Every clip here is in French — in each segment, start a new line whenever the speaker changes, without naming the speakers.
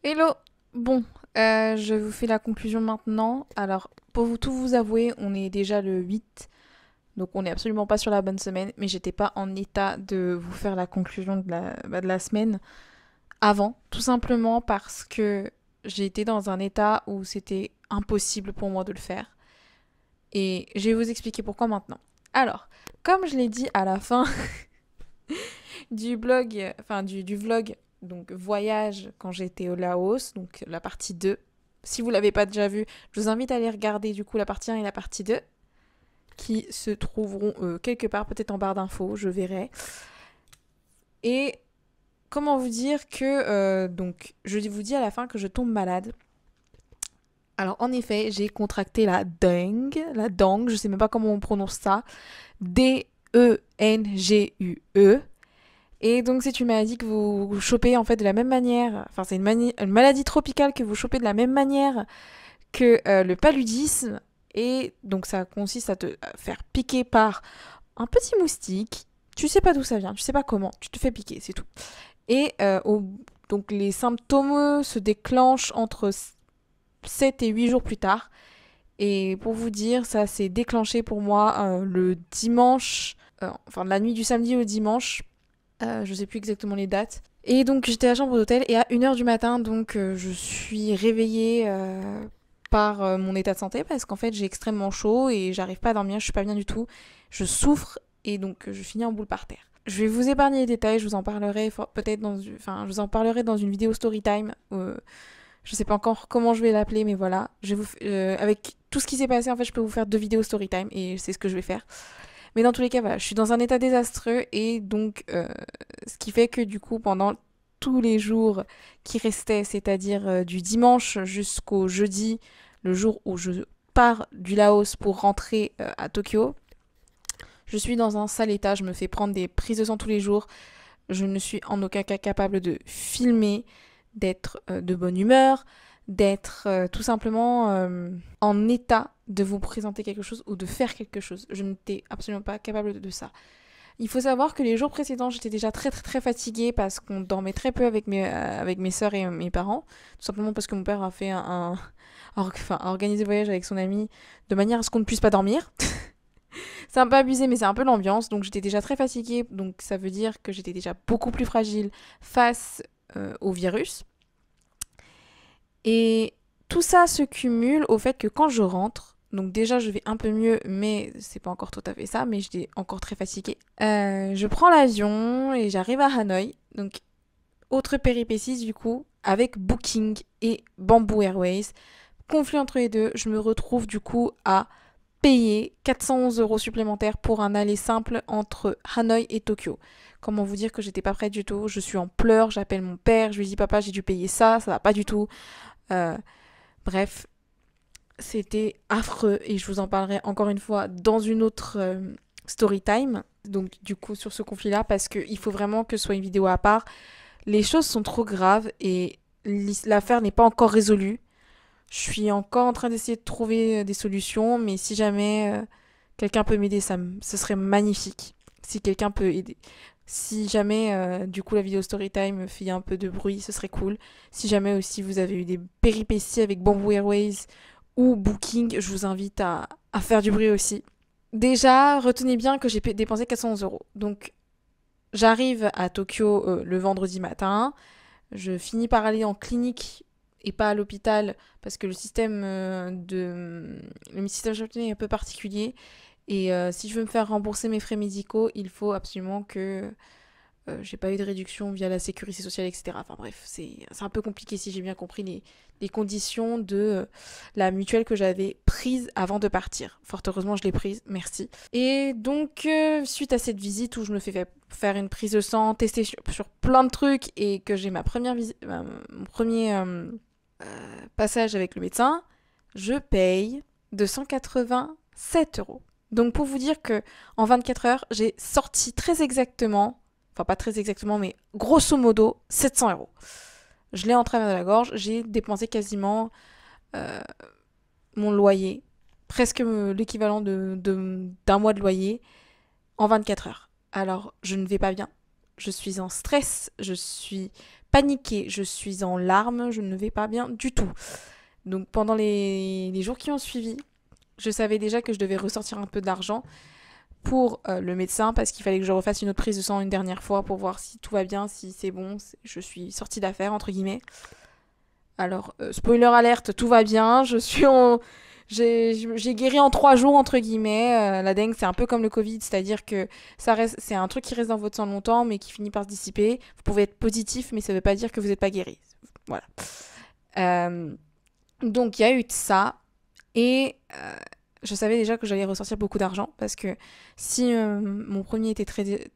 Hello! Bon, je vous fais la conclusion maintenant. Alors, pour tout vous avouer, on est déjà le 8, donc on n'est absolument pas sur la bonne semaine, mais j'étais pas en état de vous faire la conclusion de la semaine avant, tout simplement parce que j'ai été dans un état où c'était impossible pour moi de le faire. Et je vais vous expliquer pourquoi maintenant. Alors, comme je l'ai dit à la fin du blog, du vlog, donc voyage quand j'étais au Laos, donc la partie 2. Si vous l'avez pas déjà vu, je vous invite à aller regarder du coup la partie 1 et la partie 2 qui se trouveront quelque part, peut-être en barre d'infos, je verrai. Et comment vous dire que donc je vous dis à la fin que je tombe malade. Alors en effet, j'ai contracté la dengue, je sais même pas comment on prononce ça, Dengue. Et donc c'est une maladie que vous chopez en fait de la même manière, enfin c'est une maladie tropicale que vous chopez de la même manière que le paludisme. Et donc ça consiste à te faire piquer par un petit moustique. Tu sais pas d'où ça vient, tu sais pas comment, tu te fais piquer, c'est tout. Et donc les symptômes se déclenchent entre 7 et 8 jours plus tard. Et pour vous dire, ça s'est déclenché pour moi le dimanche, enfin la nuit du samedi au dimanche. Je sais plus exactement les dates. Et donc j'étais à la chambre d'hôtel et à 1 h du matin, donc je suis réveillée par mon état de santé parce qu'en fait j'ai extrêmement chaud et j'arrive pas à dormir, je suis pas bien du tout. Je souffre et donc je finis en boule par terre. Je vais vous épargner les détails, je vous en parlerai peut-être enfin je vous en parlerai dans une vidéo story time. Je sais pas encore comment je vais l'appeler, mais voilà. Avec tout ce qui s'est passé, en fait, je peux vous faire 2 vidéos story time et c'est ce que je vais faire. Mais dans tous les cas, voilà, je suis dans un état désastreux et donc ce qui fait que du coup, pendant tous les jours qui restaient, c'est-à-dire du dimanche jusqu'au jeudi, le jour où je pars du Laos pour rentrer à Tokyo, je suis dans un sale état, je me fais prendre des prises de sang tous les jours, je ne suis en aucun cas capable de filmer, d'être de bonne humeur, d'être tout simplement en état de vous présenter quelque chose ou de faire quelque chose. Je n'étais absolument pas capable de ça. Il faut savoir que les jours précédents, j'étais déjà très très très fatiguée parce qu'on dormait très peu avec mes sœurs et mes parents. Tout simplement parce que mon père a fait enfin, a organisé le voyage avec son ami de manière à ce qu'on ne puisse pas dormir. C'est un peu abusé, mais c'est un peu l'ambiance. Donc j'étais déjà très fatiguée. Donc ça veut dire que j'étais déjà beaucoup plus fragile face au virus. Et tout ça se cumule au fait que quand je rentre, donc déjà je vais un peu mieux, mais c'est pas encore tout à fait ça, mais j'étais encore très fatiguée. Je prends l'avion et j'arrive à Hanoï. Donc autre péripétie du coup, avec Booking et Bamboo Airways. Conflit entre les deux, je me retrouve du coup à payer 411 € supplémentaires pour un aller simple entre Hanoï et Tokyo. Comment vous dire que j'étais pas prête du tout, je suis en pleurs, j'appelle mon père, je lui dis papa j'ai dû payer ça, ça va pas du tout. Euh, Bref, c'était affreux et je vous en parlerai encore une fois dans une autre story time. Donc du coup sur ce conflit-là parce qu'il faut vraiment que ce soit une vidéo à part. Les choses sont trop graves et l'affaire n'est pas encore résolue. Je suis encore en train d'essayer de trouver des solutions, mais si jamais quelqu'un peut m'aider, ce serait magnifique. Si quelqu'un peut aider. Si jamais, du coup, la vidéo Storytime fait un peu de bruit, ce serait cool. Si jamais aussi vous avez eu des péripéties avec Bamboo Airways ou Booking, je vous invite à faire du bruit aussi. Déjà, retenez bien que j'ai dépensé 411 €. Donc, j'arrive à Tokyo le vendredi matin. Je finis par aller en clinique et pas à l'hôpital parce que le système japonais est un peu particulier et si je veux me faire rembourser mes frais médicaux, il faut absolument que j'ai pas eu de réduction via la sécurité sociale, etc. Enfin bref, c'est un peu compliqué si j'ai bien compris les conditions de la mutuelle que j'avais prise avant de partir. Fort heureusement, je l'ai prise, merci. Et donc, suite à cette visite où je me fais faire une prise de sang, tester sur plein de trucs et que j'ai mon premier passage avec le médecin, je paye 287 €. Donc pour vous dire que en 24 heures, j'ai sorti très exactement, enfin pas très exactement, mais grosso modo 700 €. Je l'ai en travers de la gorge, j'ai dépensé quasiment euh, mon loyer, presque l'équivalent d'un mois de loyer en 24 heures. Alors je ne vais pas bien, je suis en stress, je suis paniquée, je suis en larmes, je ne vais pas bien du tout. Donc pendant les jours qui ont suivi, je savais déjà que je devais ressortir un peu d'argent pour le médecin parce qu'il fallait que je refasse une autre prise de sang une dernière fois pour voir si tout va bien, si c'est bon, je suis sortie d'affaire entre guillemets. Alors, spoiler alerte, tout va bien, j'ai guéri en 3 jours entre guillemets. La dengue c'est un peu comme le Covid, c'est-à-dire que c'est un truc qui reste dans votre sang longtemps mais qui finit par se dissiper. Vous pouvez être positif mais ça ne veut pas dire que vous n'êtes pas guéri. Voilà. Euh, donc il y a eu ça et je savais déjà que j'allais ressortir beaucoup d'argent parce que si mon premier était très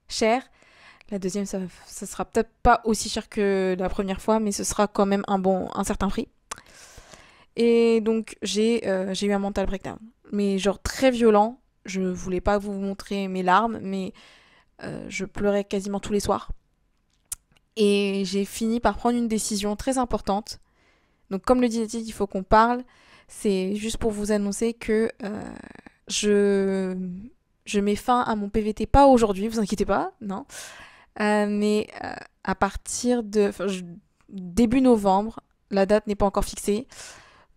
cher, la deuxième ça sera peut-être pas aussi cher que la première fois, mais ce sera quand même un certain prix. Et donc j'ai eu un mental breakdown, mais genre très violent. Je voulais pas vous montrer mes larmes, mais je pleurais quasiment tous les soirs. Et j'ai fini par prendre une décision très importante. Donc comme le dit, il faut qu'on parle. C'est juste pour vous annoncer que je, je mets fin à mon PVT, pas aujourd'hui, vous inquiétez pas, non. Mais à partir de début novembre, la date n'est pas encore fixée,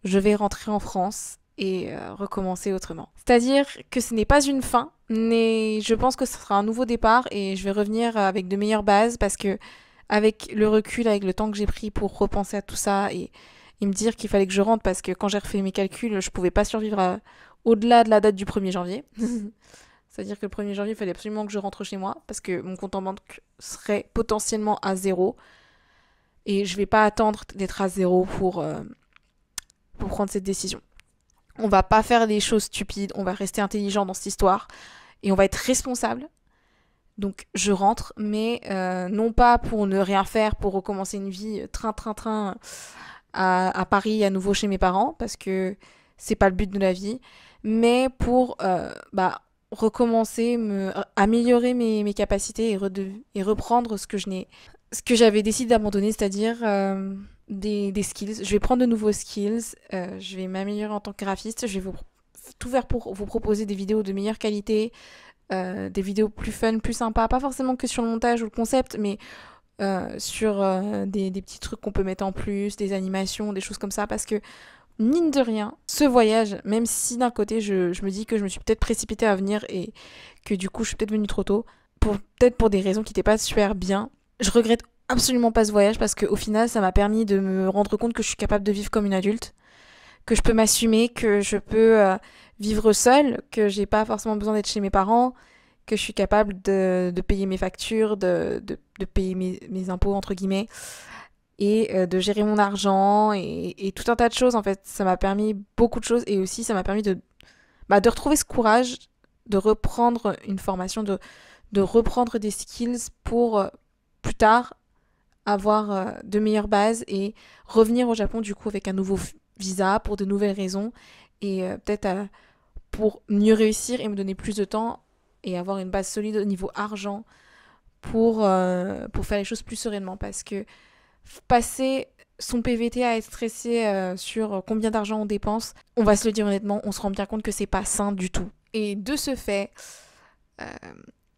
je vais rentrer en France et recommencer autrement. C'est-à-dire que ce n'est pas une fin, mais je pense que ce sera un nouveau départ et je vais revenir avec de meilleures bases parce que avec le recul, avec le temps que j'ai pris pour repenser à tout ça et me dire qu'il fallait que je rentre parce que quand j'ai refait mes calculs, je pouvais pas survivre au-delà de la date du 1er janvier. C'est-à-dire que le 1er janvier, il fallait absolument que je rentre chez moi parce que mon compte en banque serait potentiellement à zéro. Et je vais pas attendre d'être à zéro pour prendre cette décision. On va pas faire des choses stupides, on va rester intelligent dans cette histoire et on va être responsable. Donc je rentre, mais non pas pour ne rien faire, pour recommencer une vie train à Paris à nouveau chez mes parents, parce que c'est pas le but de la vie, mais pour recommencer, améliorer mes capacités et reprendre ce que j'avais décidé d'abandonner, c'est-à-dire des skills. Je vais prendre de nouveaux skills, je vais m'améliorer en tant que graphiste, je vais tout faire pour vous proposer des vidéos de meilleure qualité, des vidéos plus fun, plus sympas, pas forcément que sur le montage ou le concept, mais sur des petits trucs qu'on peut mettre en plus, des animations, des choses comme ça, parce que mine de rien, ce voyage, même si d'un côté je me dis que je me suis peut-être précipitée à venir et que du coup je suis peut-être venue trop tôt, peut-être pour des raisons qui n'étaient pas super bien, je regrette absolument pas ce voyage parce qu'au final ça m'a permis de me rendre compte que je suis capable de vivre comme une adulte, que je peux m'assumer, que je peux vivre seule, que j'ai pas forcément besoin d'être chez mes parents, que je suis capable de payer mes factures, de payer mes impôts entre guillemets et de gérer mon argent et tout un tas de choses en fait. Ça m'a permis beaucoup de choses et aussi ça m'a permis de retrouver ce courage, de reprendre une formation, de reprendre des skills pour plus tard avoir de meilleures bases et revenir au Japon du coup avec un nouveau visa pour de nouvelles raisons et peut-être pour mieux réussir et me donner plus de temps et avoir une base solide au niveau argent pour faire les choses plus sereinement parce que passer son PVT à être stressé sur combien d'argent on dépense, on va se le dire honnêtement, on se rend bien compte que c'est pas sain du tout. Et de ce fait,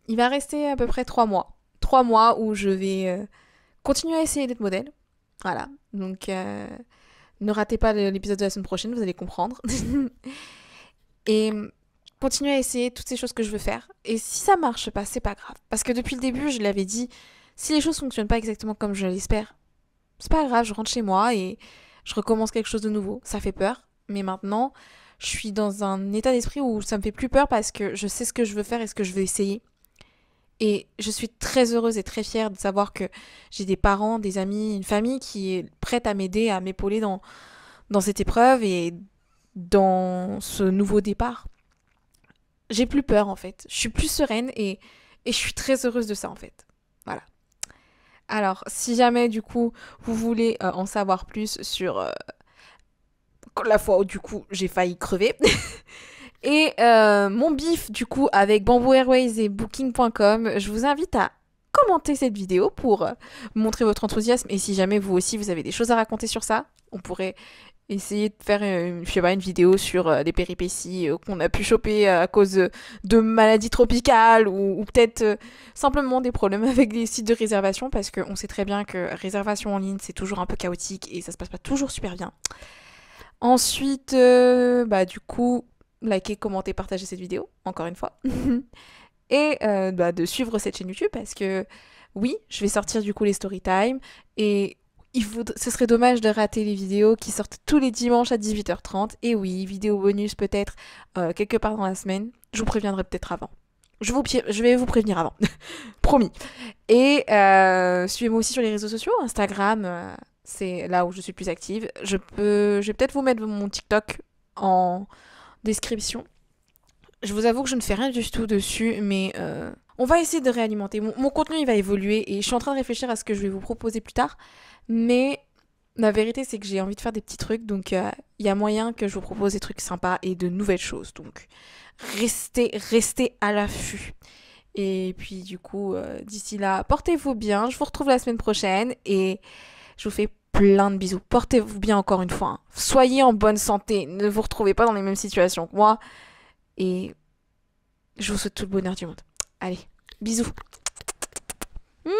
il va rester à peu près 3 mois. 3 mois où je vais continuer à essayer d'être modèle. Voilà, donc ne ratez pas l'épisode de la semaine prochaine, vous allez comprendre. Et continuer à essayer toutes ces choses que je veux faire. Et si ça marche pas, c'est pas grave. Parce que depuis le début, je l'avais dit, si les choses fonctionnent pas exactement comme je l'espère, c'est pas grave, je rentre chez moi et je recommence quelque chose de nouveau. Ça fait peur, mais maintenant, je suis dans un état d'esprit où ça me fait plus peur parce que je sais ce que je veux faire et ce que je veux essayer. Et je suis très heureuse et très fière de savoir que j'ai des parents, des amis, une famille qui est prête à m'aider, à m'épauler dans cette épreuve et dans ce nouveau départ. J'ai plus peur en fait. Je suis plus sereine et je suis très heureuse de ça en fait. Voilà. Alors, si jamais du coup vous voulez en savoir plus sur la fois où du coup j'ai failli crever et mon bif du coup avec Bamboo Airways et Booking.com, je vous invite à commenter cette vidéo pour montrer votre enthousiasme et si jamais vous aussi vous avez des choses à raconter sur ça, on pourrait essayer de faire, je sais pas, une vidéo sur des péripéties qu'on a pu choper à cause de maladies tropicales ou peut-être simplement des problèmes avec les sites de réservation parce qu'on sait très bien que réservation en ligne c'est toujours un peu chaotique et ça se passe pas toujours super bien. Ensuite, bah du coup, likez, commentez, partagez cette vidéo, encore une fois. Et bah, de suivre cette chaîne YouTube parce que oui, je vais sortir du coup les story time et ce serait dommage de rater les vidéos qui sortent tous les dimanches à 18h30. Et oui, vidéo bonus peut-être quelque part dans la semaine. Je vous préviendrai peut-être avant. Je vais vous prévenir avant. Promis. Et suivez-moi aussi sur les réseaux sociaux. Instagram, c'est là où je suis plus active. Je vais peut-être vous mettre mon TikTok en description. Je vous avoue que je ne fais rien du tout dessus, mais on va essayer de réalimenter. Mon contenu, il va évoluer et je suis en train de réfléchir à ce que je vais vous proposer plus tard. Mais la vérité, c'est que j'ai envie de faire des petits trucs, donc il y a moyen que je vous propose des trucs sympas et de nouvelles choses. Donc restez à l'affût. Et puis du coup, d'ici là, portez-vous bien. Je vous retrouve la semaine prochaine et je vous fais plein de bisous. Portez-vous bien encore une fois, hein. Soyez en bonne santé. Ne vous retrouvez pas dans les mêmes situations que moi. Et je vous souhaite tout le bonheur du monde. Allez, bisous. Mouah.